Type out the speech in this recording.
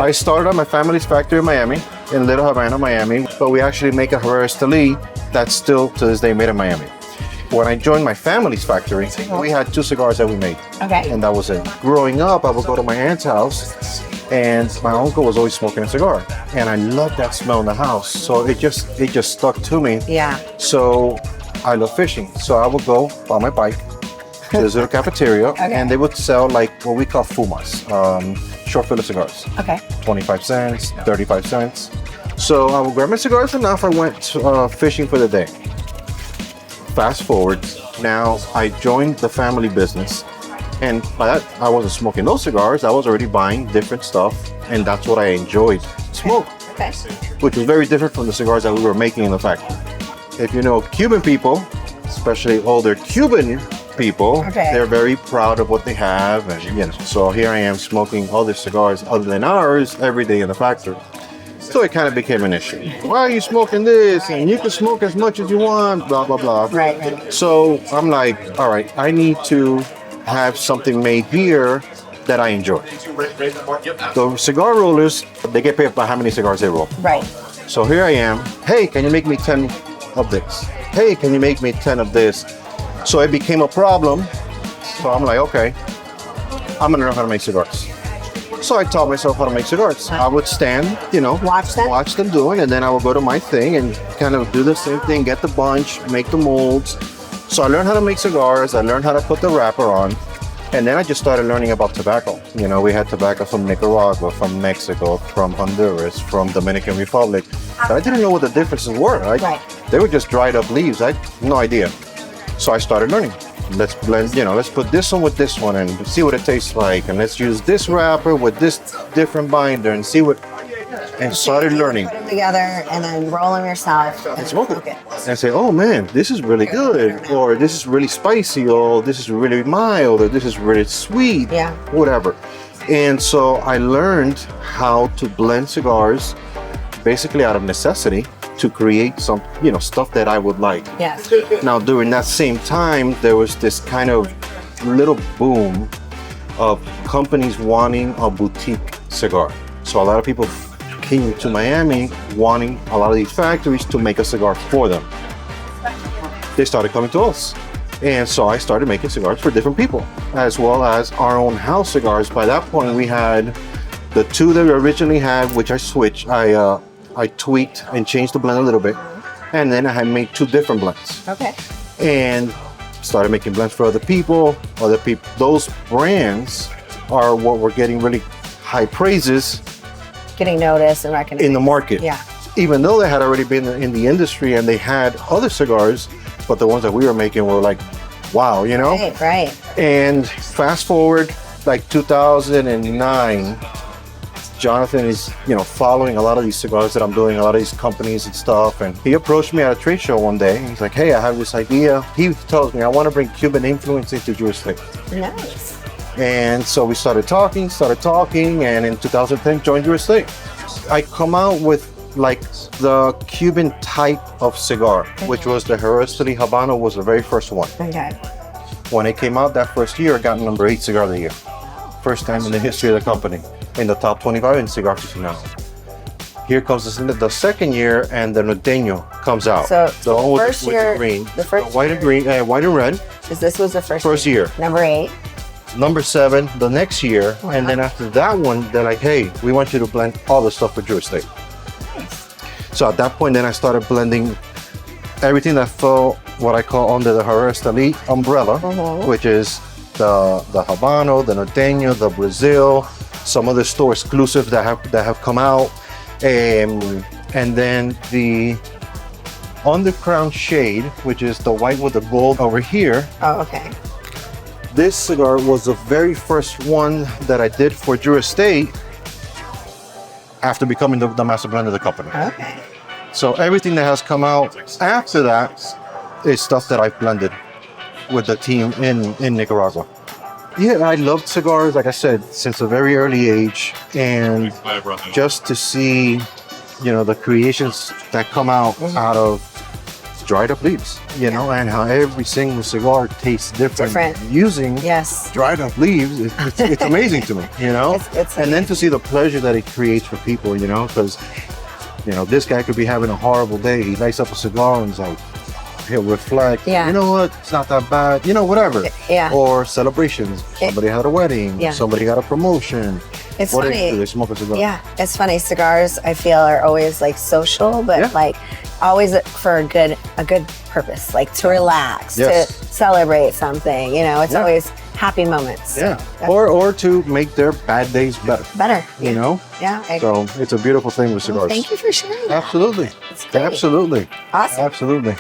I started at my family's factory in Miami, in Little Havana, Miami, but we actually make a Herrera Esteli that's still to this day made in Miami. When I joined my family's factory, we had 2 cigars that we made. Okay. And that was it. Growing up, I would go to my aunt's house, and my uncle was always smoking a cigar. And I loved that smell in the house. So it just stuck to me. Yeah. So I love fishing. So I would go on my bike to this little cafeteria, and they would sell like what we call fumas, short filler cigars. Okay. 25 cents, 35 cents. So I would grab my cigars, and off I went fishing for the day. Fast forward, now I joined the family business, and by that I wasn't smoking those cigars. I was already buying different stuff, and that's what I enjoyed smoke, Okay. which was very different from the cigars that we were making in the factory. If you know Cuban people, especially older Cuban people, they're very proud of what they have, and you know. So here I am smoking other cigars other than ours every day in the factory. So it kind of became an issue. Why are you smoking this? And you can smoke as much as you want, blah, blah, blah. Right. So I'm like, all right, I need to have something made here that I enjoy. The cigar rollers, they get paid by how many cigars they roll. Right. So here I am. Hey, can you make me 10 of this? Hey, can you make me 10 of this? So it became a problem. So I'm like, okay, I'm gonna learn how to make cigars. So I taught myself how to make cigars. I would stand, you know, watch them doing, and then I would go to my thing and kind of do the same thing, get the bunch, make the molds. So I learned how to make cigars. I learned how to put the wrapper on. And then I just started learning about tobacco. You know, we had tobacco from Nicaragua, from Mexico, from Honduras, from Dominican Republic. But I didn't know what the differences were. They were just dried up leaves. I had no idea. So I started learning. Let's blend, you know, let's put this one with this one and see what it tastes like. And let's use this wrapper with this different binder and see what, and started learning. Put them together and then roll them yourself and smoke it. And I say, oh man, this is really good. Or this is really spicy. Or this is really mild. Or this is really sweet. Yeah. Whatever. And so I learned how to blend cigars basically out of necessity to create some, you know, stuff that I would like. Yes. Now, during that same time, there was this kind of little boom of companies wanting a boutique cigar. So a lot of people came to Miami wanting a lot of these factories to make a cigar for them. They started coming to us. And so I started making cigars for different people, as well as our own house cigars. By that point, we had the 2 that we originally had, which I switched. I tweaked and changed the blend a little bit, and then I had made 2 different blends. Okay. And started making blends for other people. Those brands are what were getting really high praises, getting noticed and recognized in the market. Yeah. Even though they had already been in the industry and they had other cigars, but the ones that we were making were like, wow, you know? Right. And fast forward, like 2009. Jonathan is, you know, following a lot of these cigars that I'm doing, a lot of these companies and stuff. And he approached me at a trade show one day. He's like, hey, I have this idea. He tells me, I want to bring Cuban influence into Jewish thing. Nice. And so we started talking, and in 2010, joined Jewish thing. I come out with like the Cuban type of cigar, which was the Herrera Esteli Habano was the very first one. Okay. When it came out that first year, it got number 8 cigar of the year. First time in the history of the company, in the top 25 in Cigar Aficionado. Here comes the second year, and the Norteño comes out. So the one with first the year, green, the first white and green, white and red. This was the first year. Number 8. Number 7 the next year, and then after that one, they're like, hey, we want you to blend all the stuff for Jewish State. Nice. So at that point, then I started blending everything that fell what I call under the Herrera Esteli umbrella, which is the Habano, the Norteño, the Brazil, some other store exclusives that have come out, and then the Undercrown Shade, which is the white with the gold over here. Oh, okay. This cigar was the very first one that I did for Drew Estate after becoming the master blender of the company. Okay. So everything that has come out after that is stuff that I've blended with the team in Nicaragua. Yeah, I loved cigars, like I said, since a very early age, and just to see, you know, the creations that come out of dried up leaves, you know, and how every single cigar tastes different. Using Yes. dried up leaves, it's amazing to me, you know. It's and then to see the pleasure that it creates for people, you know, because you know this guy could be having a horrible day. He lights up a cigar and he's like, he'll reflect. Yeah. You know what? It's not that bad. You know, whatever. Yeah. Or celebrations. Somebody had a wedding. Yeah. Somebody got a promotion. It's What funny. do they smoke a cigar? Yeah, it's funny. Cigars, I feel, are always like social, but Yeah. like always for a good purpose, like to relax, Yes. to celebrate something. You know, it's Yeah. always happy moments. Yeah. Or to make their bad days better. Better. You know. Yeah. So it's a beautiful thing with cigars. Thank you for sharing that. Absolutely. It's great. Absolutely. Awesome. Absolutely.